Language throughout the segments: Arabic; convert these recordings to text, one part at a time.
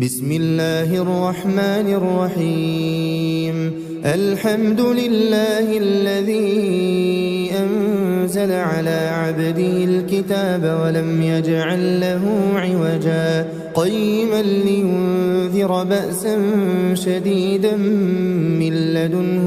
بسم الله الرحمن الرحيم. الحمد لله الذي أنزل على عبده الكتاب ولم يجعل له عوجا قيما لينذر بأسا شديدا من لدنه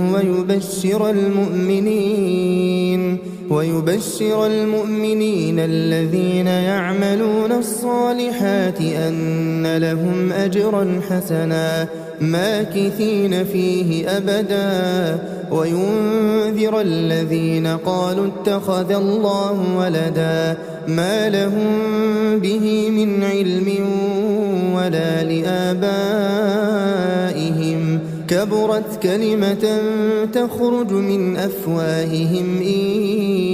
ويبشر المؤمنين الذين يعملون الصالحات أن لهم أجرا حسنا ماكثين فيه أبدا وينذر الذين قالوا اتخذ الله ولدا ما لهم به من علم ولا لآبائهم كبرت كلمة تخرج من أفواههم إن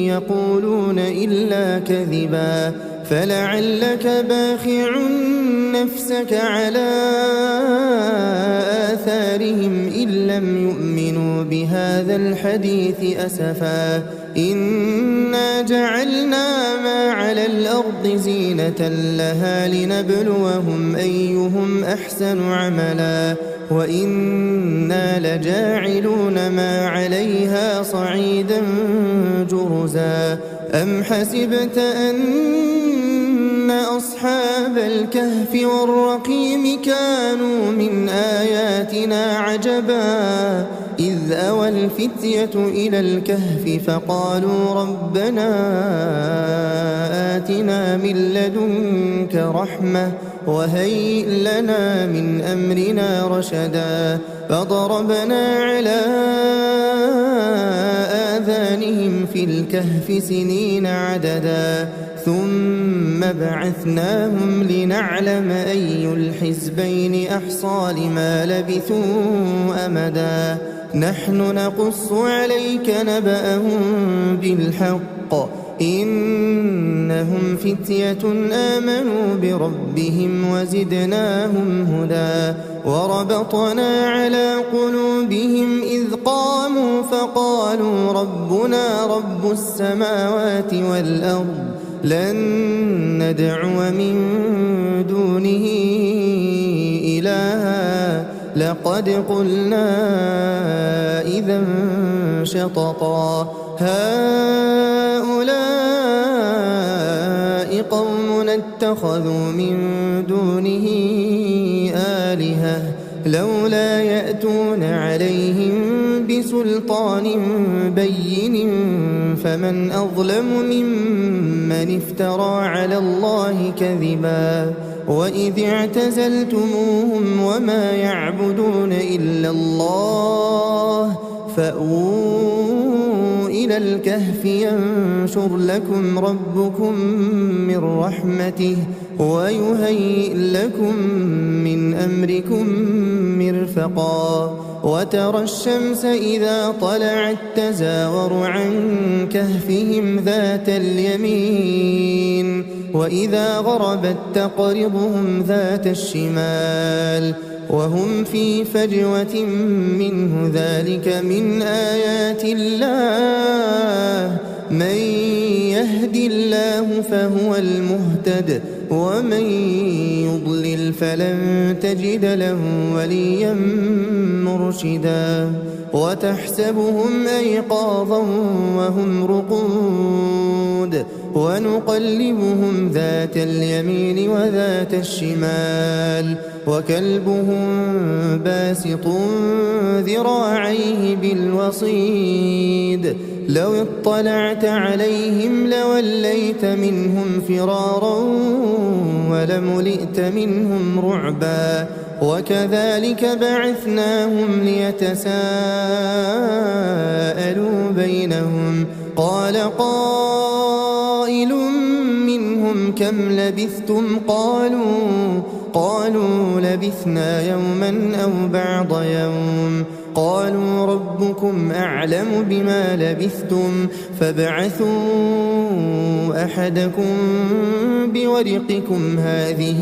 يقولون إلا كذبا فلعلك باخع نفسك على آثارهم إن لم يؤمنوا بهذا الحديث أسفا إنا جعلنا ما على الأرض زينة لها لنبلوهم أيهم أحسن عملا وإنا لجاعلون ما عليها صعيدا جرزا أم حسبت أن أصحاب الكهف والرقيم كانوا من آياتنا عجبا إذ أوى الفتية إلى الكهف فقالوا ربنا آتنا من لدنك رحمة وهيئ لنا من أمرنا رشدا فضربنا على آذانهم في الكهف سنين عددا ثم بعثناهم لنعلم أي الحزبين أحصى لما لبثوا أمدا نحن نقص عليك نبأهم بالحق إنهم فتية آمنوا بربهم وزدناهم هدى وربطنا على قلوبهم إذ قاموا فقالوا ربنا رب السماوات والأرض لن ندعو من دونه إلها لقد قلنا إذا شططا هؤلاء قومنا اتخذوا من دونه آلهة لولا يأتون عليهم بسلطان بين فمن أظلم ممن افترى على الله كذبا وإذ اعتزلتموهم وما يعبدون إلا الله فأووا إلى الكهف ينشر لكم ربكم من رحمته ويهيئ لكم من أمركم مرفقا وترى الشمس إذا طلعت تزاور عن كهفهم ذات اليمين وإذا غربت تقرضهم ذات الشمال وهم في فجوة منه ذلك من آيات الله من يهد الله فهو المهتد ومن يضلل فلن تجد له وليا مرشدا وتحسبهم أيقاظا وهم رقود ونقلبهم ذات اليمين وذات الشمال وكلبهم باسط ذراعيه بالوصيد لو اطلعت عليهم لوليت منهم فرارا ولملئت منهم رعبا وكذلك بعثناهم ليتساءلوا بينهم قال قائل منهم كم لبثتم قالوا لبثنا يوما أو بعض يوم قالوا ربكم أعلم بما لبثتم فابعثوا أحدكم بورقكم هذه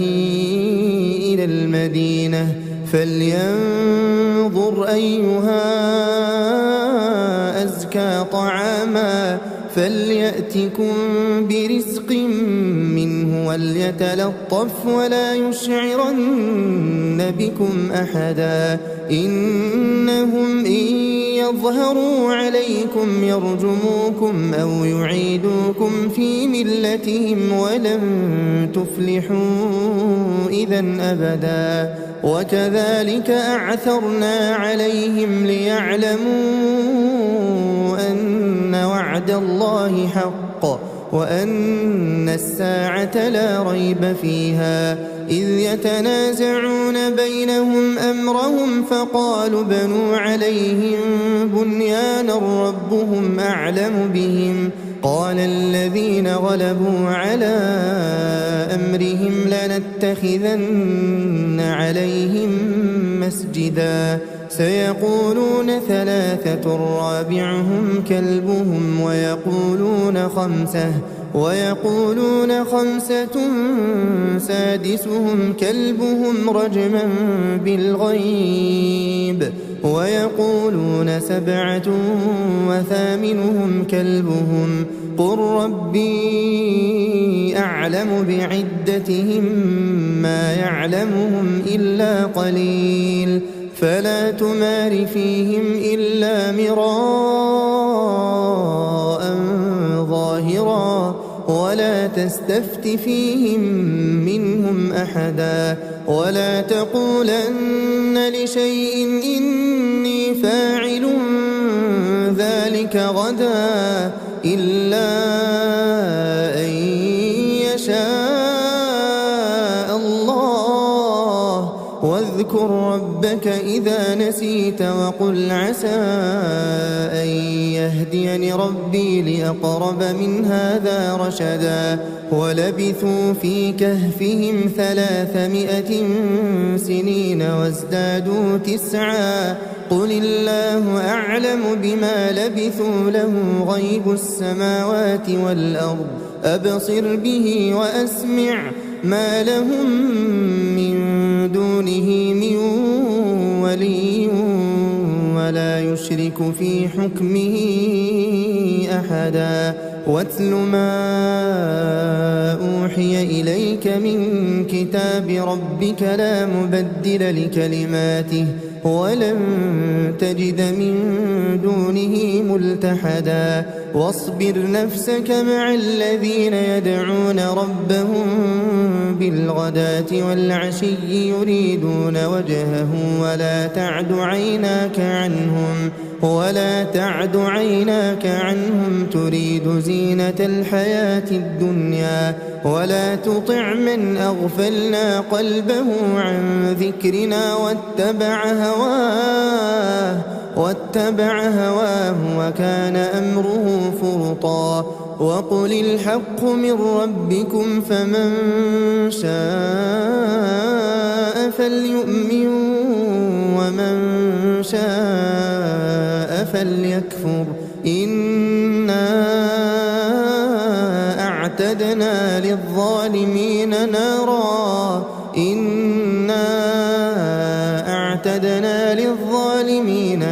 إلى المدينة فلينظر أيها أزكى طعاما فليأتكم برزق منه وليتلطف ولا يشعرن بكم أحدا إنهم إن يظهروا عليكم يرجموكم أو يعيدوكم في ملتهم ولن تفلحوا إذا أبدا وكذلك أعثرنا عليهم ليعلموا أن وعد الله حق وأن الساعة لا ريب فيها إذ يتنازعون بينهم أمرهم فقالوا بنوا عليهم بنيانا ربهم أعلم بهم قال الذين غلبوا على أمرهم لنتخذن عليهم مسجدا سيقولون ثلاثة رابعهم كلبهم ويقولون خمسة سادسهم كلبهم رجما بالغيب ويقولون سبعة وثامنهم كلبهم قل ربي أعلم بعدتهم ما يعلمهم إلا قليل فلا تمار فيهم إلا مراء ظاهرا ولا تستفت فيهم منهم أحدا ولا تقولن لشيء إني فاعل ذلك غدا إلا أن يشاء الله واذكر ربك إذا نسيت وقل عسى أن يهديني ربي لأقرب من هذا رشدا ولبثوا في كهفهم 300 سنين وازدادوا 9 قل الله أعلم بما لبثوا له غيب السماوات والأرض أبصر به وأسمع ما لهم من دونه من ولي ولا يشرك في حكمه أحدا واتل ما أوحي إليك من كتاب ربك لا مبدل لكلماته ولن تجد من دونه ملتحدا واصبر نفسك مع الذين يدعون ربهم بالغداة والعشي يريدون وجهه ولا تعد عيناك عنهم تريد زينة الحياة الدنيا ولا تطع من أغفلنا قلبه عن ذكرنا واتبع هواه وكان أمره فرطا وقل الحق من ربكم فمن شاء فليؤمن ومن شاء فليكفر إنا أعتدنا للظالمين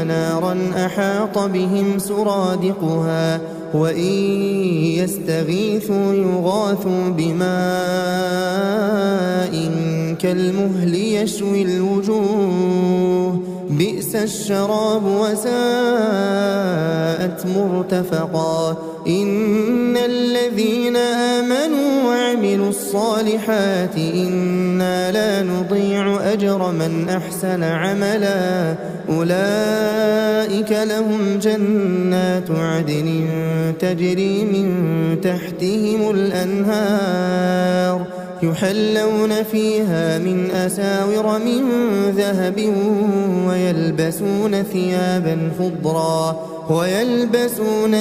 نارا أحاط بهم سرادقها وإن يستغيثوا يغاثوا بماء كالمهل يشوي الوجوه بئس الشراب وساءت مرتفقا إن الذين آمنوا وعملوا الصالحات إنا لا نضيع أجر من أحسن عملا أولئك لهم جنات عدن تجري من تحتهم الأنهار يحلون فيها من أساور من ذهب ويلبسون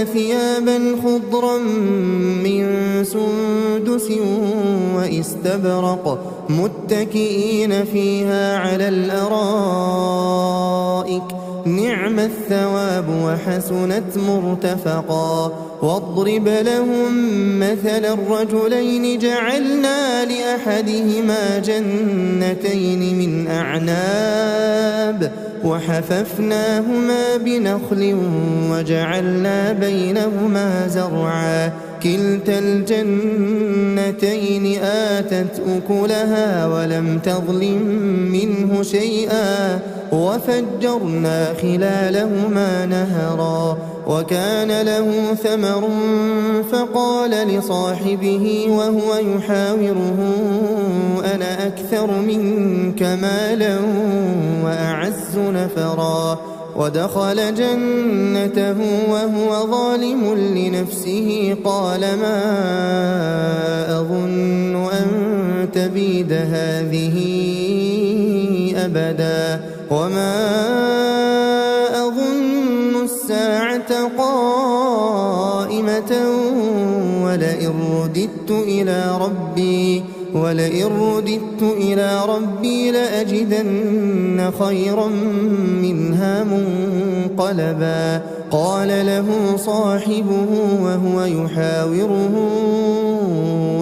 ثيابا خضرا من سندس واستبرق متكئين فيها على الأرائك نعم الثواب وحسنت مرتفقا واضرب لهم مثل الرجلين جعلنا لأحدهما جنتين من أعناب وحففناهما بنخل وجعلنا بينهما زرعا كلتا الجنتين آتت أكلها ولم تظلم منه شيئا وفجرنا خلالهما نهرا وكان له ثمر فقال لصاحبه وهو يحاوره أنا أكثر منك مالا وأعز نفرا ودخل جنته وهو ظالم لنفسه قال ما أظن أن تبيد هذه أبدا وما أظن الساعة قائمة ولئن رددت إلى ربي لأجدن خيرا منها منقلبا قال له صاحبه وهو يحاوره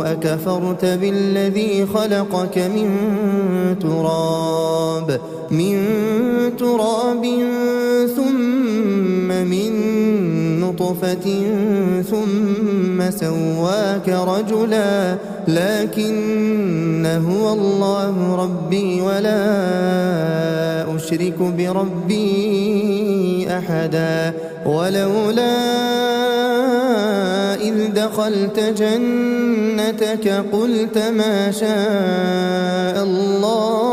أكفرت بالذي خلقك من تراب ثم من نطفة ثم سواك رجلا لكن هو الله ربي ولا أشرك بربي أحدا ولولا إذ دخلت جنتك قلت ما شاء الله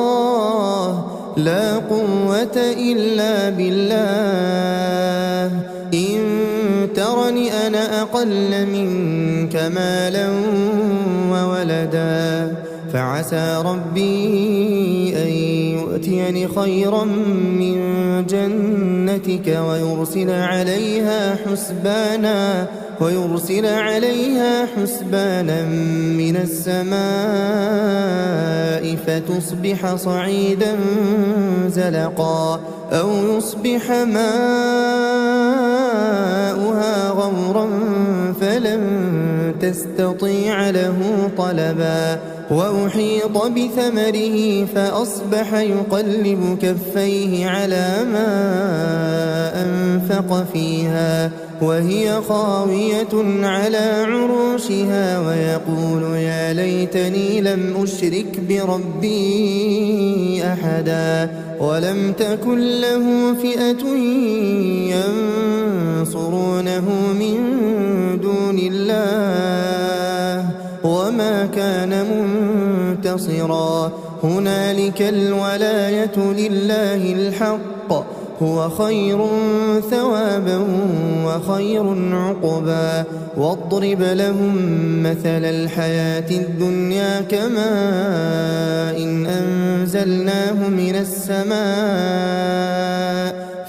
لا قوة إلا بالله إن ترني أنا أقل منك مالا وولدا فعسى ربي أن يؤتيني خيرا من جنتك ويرسل عليها حسبانا من السماء فتصبح صعيدا زلقا أو يصبح ماؤها غورا فلن تستطيع له طلبا وأحيط بثمره فأصبح يقلب كفيه على ما أنفق فيها وهي خاوية على عروشها ويقول يا ليتني لم أشرك بربي أحدا ولم تكن له فئة ينصرونه من دون الله وما كان منتصرا هنالك الولاية لله الحق هو خير ثوابا وخير عقبا واضرب لهم مثل الحياة الدنيا كماء إن أنزلناه من السماء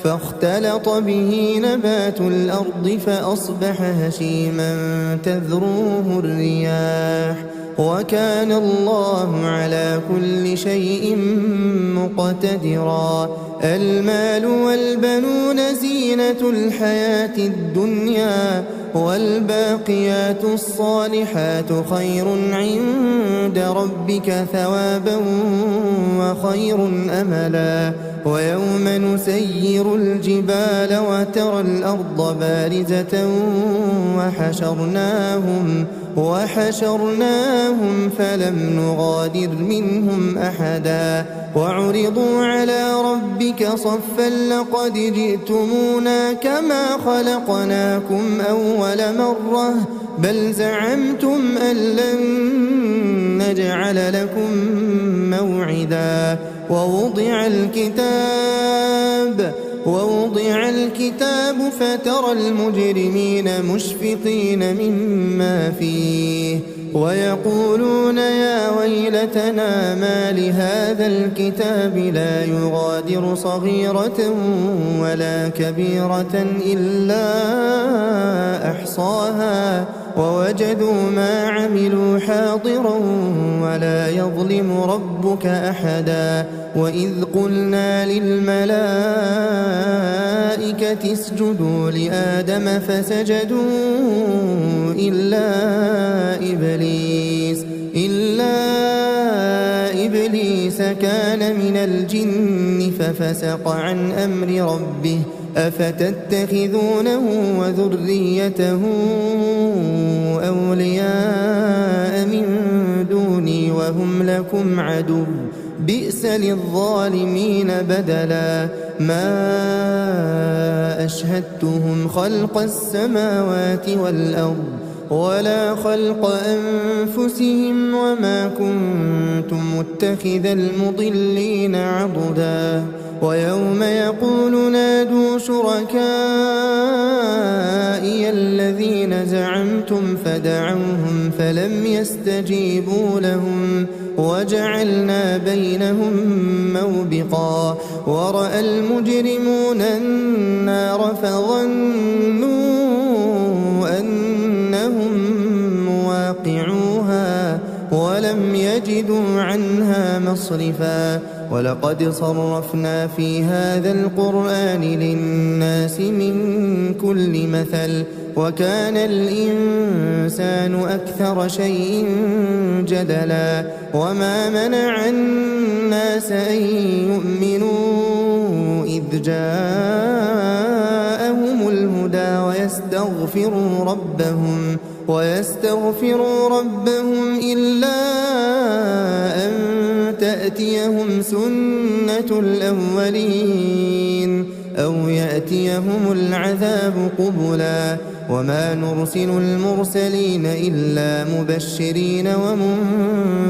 فاختلط به نبات الأرض فأصبح هشيما تذروه الرياح وكان الله على كل شيء مقتدرا المال والبنون زينة الحياة الدنيا والباقيات الصالحات خير عند ربك ثوابا وخير أملا ويوم نسير الجبال وترى الأرض بارزة وحشرناهم فلم نغادر منهم أحدا وعرضوا على ربك صفا لقد جئتمونا كما خلقناكم أول مرة بل زعمتم أن لن نجعل لكم موعدا ووضع الكتاب فترى المجرمين مشفقين مما فيه ويقولون يا ويلتنا ما لهذا الكتاب لا يغادر صغيرة ولا كبيرة إلا أحصاها ووجدوا ما عملوا حاضرا ولا يظلم ربك أحدا وإذ قلنا للملائكة اسجدوا لآدم فسجدوا إلا إبليس كان من الجن ففسق عن أمر ربه أفتتخذونه وذريته أولياء من دوني وهم لكم عدو بئس للظالمين بدلا ما أشهدتهم خلق السماوات والأرض ولا خلق أنفسهم وما كنت متخذ المضلين عضدا ويوم يقول نادوا شركائي الذين زعمتم فدعوهم فلم يستجيبوا لهم وجعلنا بينهم موبقا ورأى المجرمون النار فظنوا أنهم مواقعوها ولم يجدوا عنها مصرفا ولقد صرفنا في هذا القرآن للناس من كل مثل وكان الإنسان أكثر شيء جدلا وما منع الناس أن يؤمنوا إذ جاءهم الهدى ويستغفروا ربهم إلا أن تأتيهم سنة الأولين أو يأتيهم العذاب قبلا وما نرسل المرسلين إلا مبشرين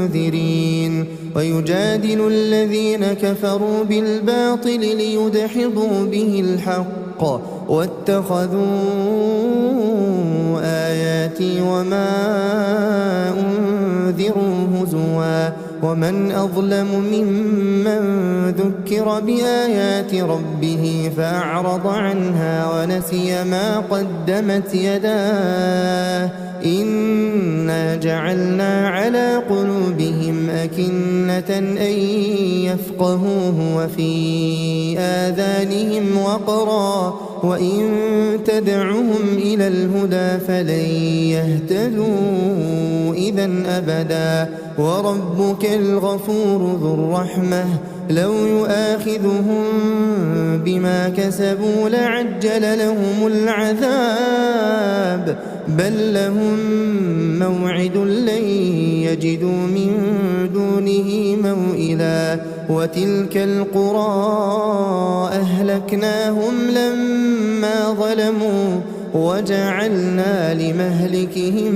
ومنذرين ويجادل الذين كفروا بالباطل ليدحضوا به الحق واتخذوا آياتي وما أنذروا هزوا ومن أظلم ممن ذكر بآيات ربه فأعرض عنها ونسي ما قدمت يداه إنا جعلنا على قلوبهم أكنة أن يفقهوه وفي آذانهم وقرا وإن تدعهم إلى الهدى فلن يهتدوا إذا أبدا وربك الغفور ذو الرحمة لو يؤاخذهم بما كسبوا لعجل لهم العذاب بل لهم موعد لن يجدوا من دونه موئلا وتلك القرى أهلكناهم لما ظلموا وجعلنا لمهلكهم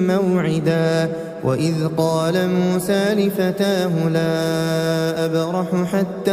موعدا وإذ قال موسى لفتاه لا أبرح حتى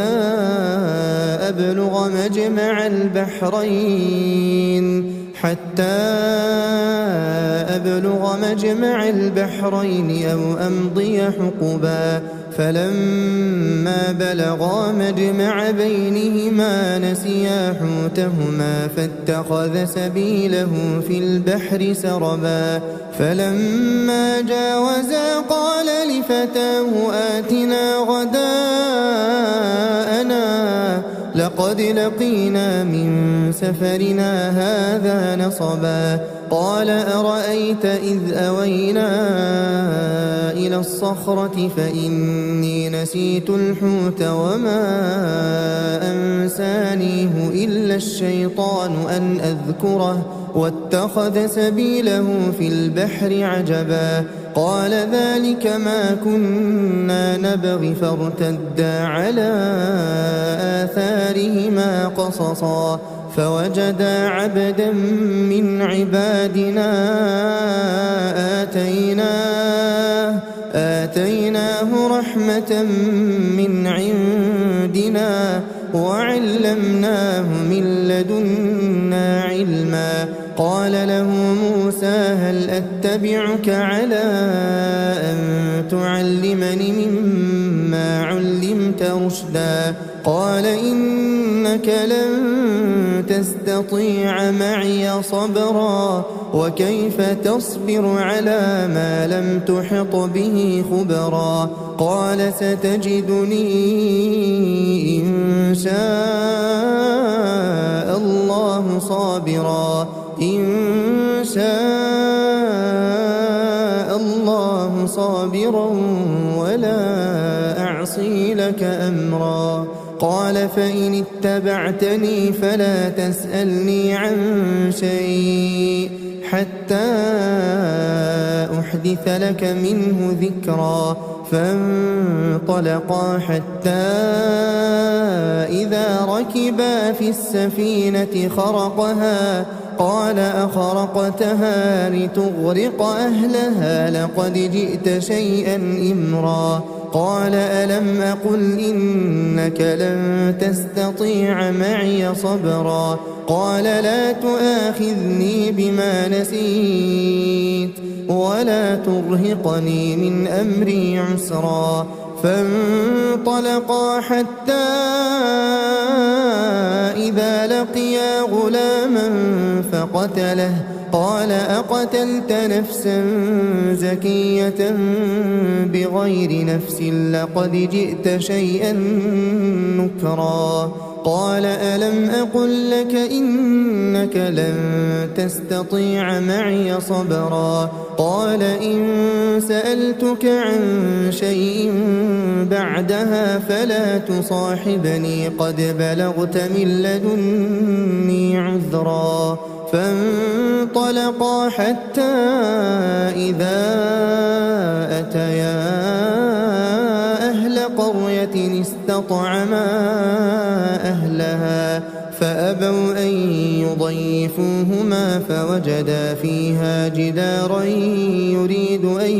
أبلغ مجمع البحرين أو أمضي حقبا فلما بلغا مجمع بينهما نسيا حوتهما فاتخذ سبيله في البحر سربا فلما جاوزا قال لفتاه آتنا غداءنا لقد لقينا من سفرنا هذا نصبا قال أرأيت إذ أوينا إلى الصخرة فإني نسيت الحوت وما أنسانيه إلا الشيطان أن أذكره واتخذ سبيله في البحر عجبا قال ذلك ما كنا نبغي فارتدا على آثارهما قصصا فوجدا عبدا من عبادنا آتيناه رحمة من عندنا وعلمناه من لدنا علما قال له موسى هل أتبعك على أن تعلمني مما علمت رشدا قال إنك لن تستطيع معي صبرا وكيف تصبر على ما لم تحط به خبرا قال ستجدني إن شاء الله صابرا ولا أعصي لك أمرا قال فإن اتبعتني فلا تسألني عن شيء حتى أحدث لك منه ذكرا. فانطلقا حتى إذا ركبا في السفينة خرقها قال أخرقتها لتغرق أهلها لقد جئت شيئا إمرا. قال ألم أقل إنك لن تستطيع معي صبرا. قال لا تؤاخذني بما نسيت ولا ترهقني من أمري عسرا. فانطلقا حتى إذا لقيا غلاما فقتله قال أقتلت نفسا زكية بغير نفس لقد جئت شيئا نكرا. قال ألم أقل لك إنك لن تستطيع معي صبرا. قال إن سألتك عن شيء بعدها فلا تصاحبني قد بلغت من لدني عذرا. فانطلقا حتى إذا أتيا أهل قرية استطعما أهلها فأبوا أن يضيفوهما فوجدا فيها جدارا يريد أن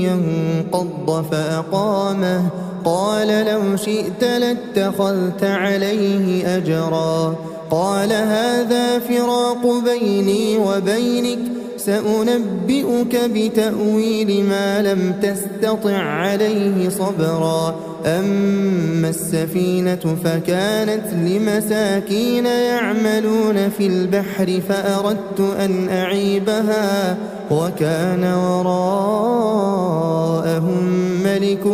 ينقض فأقامه. قال لو شئت لاتخذت عليه أجرا. قال هذا فراق بيني وبينك سأنبئك بتأويل ما لم تستطع عليه صبرا. أما السفينة فكانت لمساكين يعملون في البحر فأردت أن أعيبها وكان وراءهم ملك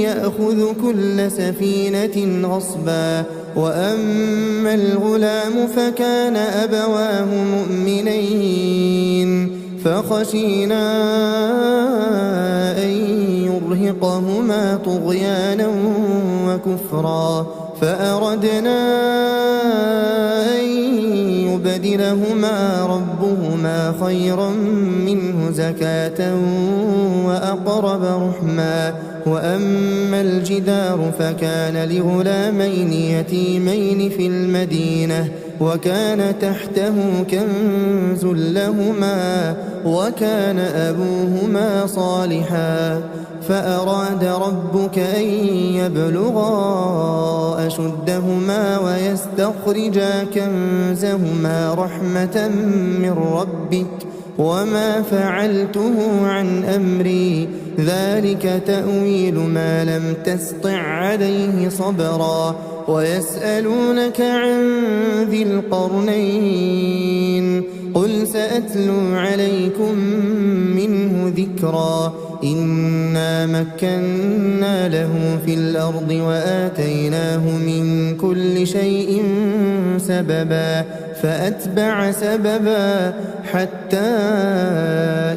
يأخذ كل سفينة غصبا. وأما الغلام فكان أبواه مؤمنين فخشينا أن يرهقهما طغيانا وكفرا فأردنا أن يبدلهما ربهما خيرا منه زكاة وأقرب رحما. وأما الجدار فكان لغلامين يتيمين في المدينة وكان تحته كنز لهما وكان أبوهما صالحا. فأراد ربك أن يبلغا أشدهما ويستخرجا كنزهما رحمة من ربك وما فعلته عن أمري ذلك تأويل ما لم تسطع عليه صبرا. ويسألونك عن ذي القرنين قل سأتلو عليكم منه ذكرا. إنا مكنا له في الأرض وآتيناه من كل شيء سببا فأتبع سببا حتى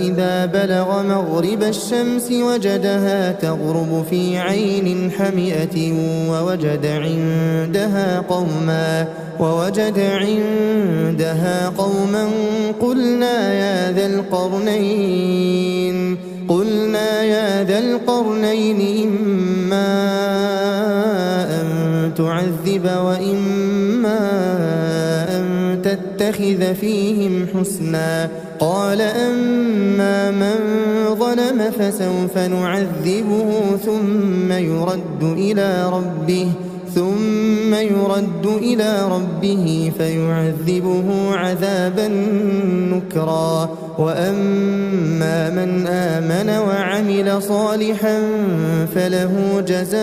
إذا بلغ مغرب الشمس وجدها تغرب في عين حمئة ووجد عندها قوما قلنا يا ذا القرنين إما أن تعذب وإما أن تتخذ فيهم حسنا. قال أما من ظلم فسوف نعذبه ثم يرد إلى ربه فيعذبه عذابا نكرا. وأما من آمن وعمل صالحا فله جزاء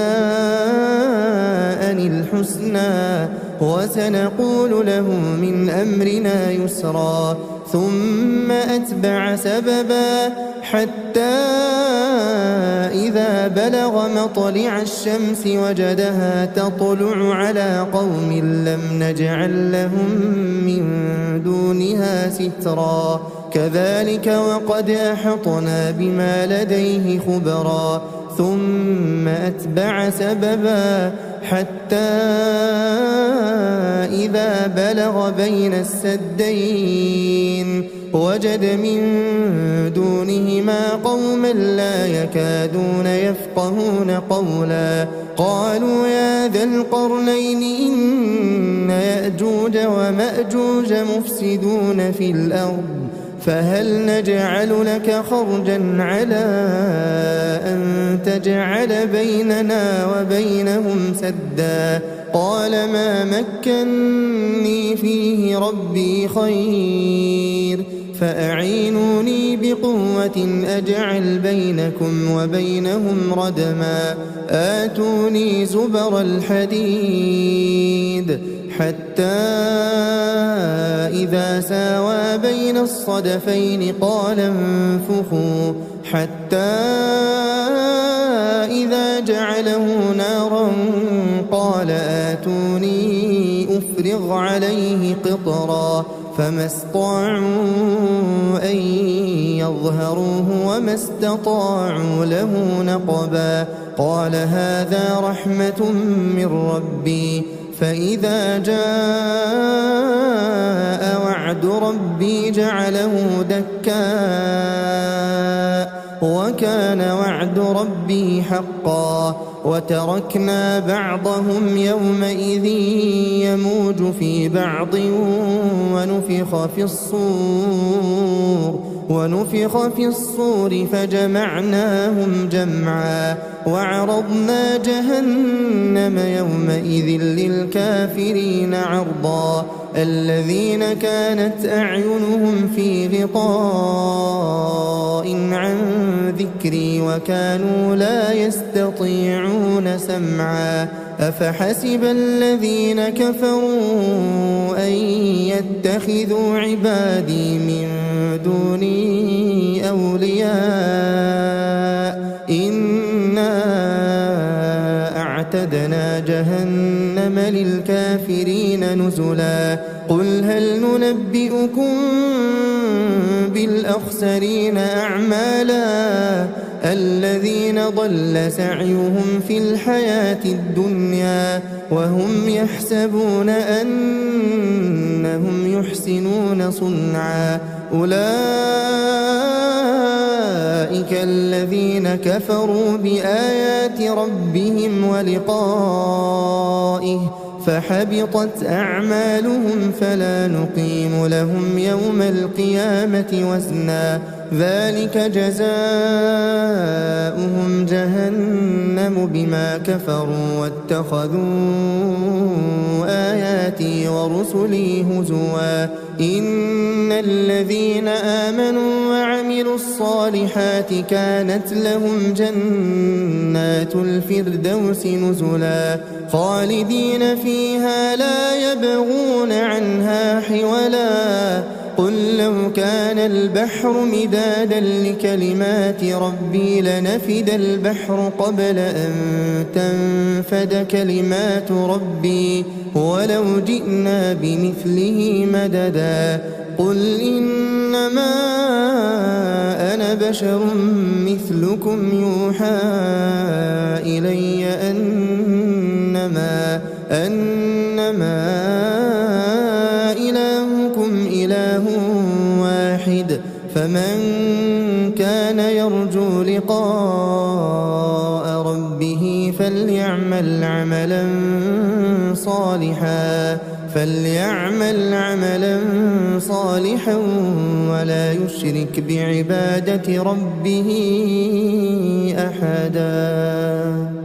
الحسنى وسنقول له من أمرنا يسرا. ثم أتبع سببا حتى إذا بلغ مطلع الشمس وجدها تطلع على قوم لم نجعل لهم من دونها سترا. كذلك وقد أحطنا بما لديه خبرا. ثم أتبع سببا حتى إذا بلغ بين السدين وجد من دونهما قوما لا يكادون يفقهون قولا قالوا يا ذا القرنين إن يأجوج ومأجوج مفسدون في الأرض فهل نجعل لك خرجا على أن تجعل بيننا وبينهم سدا قال ما مكني فيه ربي خير فأعينوني بقوة أجعل بينكم وبينهم ردما آتوني زبر الحديد حتى إذا ساوى بين الصدفين قال انفخوا حتى إذا جعله نارا قال آتوني أفرغ عليه قطرا فما استطاعوا أن يظهروه وما استطاعوا له نقبا قال هذا رحمة من ربي فإذا جاء وعد ربي جعله دكاء وكان وعد ربي حقا وتركنا بعضهم يومئذ يموج في بعض ونفخ في الصور فجمعناهم جمعا وعرضنا جهنم يومئذ للكافرين عرضا الذين كانت أعينهم في غطاء عن ذكري وكانوا لا يستطيعون سمعا أفحسب الذين كفروا أن يتخذوا عبادي من دوني أولياء إنا أعتدنا جهنم للكافرين نزلا قل هل ننبئكم بالأخسرين أعمالا الذين ضل سعيهم في الحياة الدنيا وهم يحسبون أنهم يحسنون صنعا أولئك الذين كفروا بآيات ربهم ولقائه فحبطت أعمالهم فلا نقيم لهم يوم القيامة وزنا ذلك جزاؤهم جهنم بما كفروا واتخذوا آياتي ورسلي هزوا إن الذين آمنوا وعملوا الصالحات كانت لهم جنات الفردوس نزلا خالدين فيها لا يبغون عنها حولا قل لو كان البحر مدادا لكلمات ربي لنفد البحر قبل أن تنفد كلمات ربي ولو جئنا بمثله مددا قل إنما أنا بشر مثلكم يوحى إلي أنما إلهكم إله واحد فمن كان يرجو لقاء ربه فليعمل عملا صالحا ولا يشرك بعبادة ربه أحدا.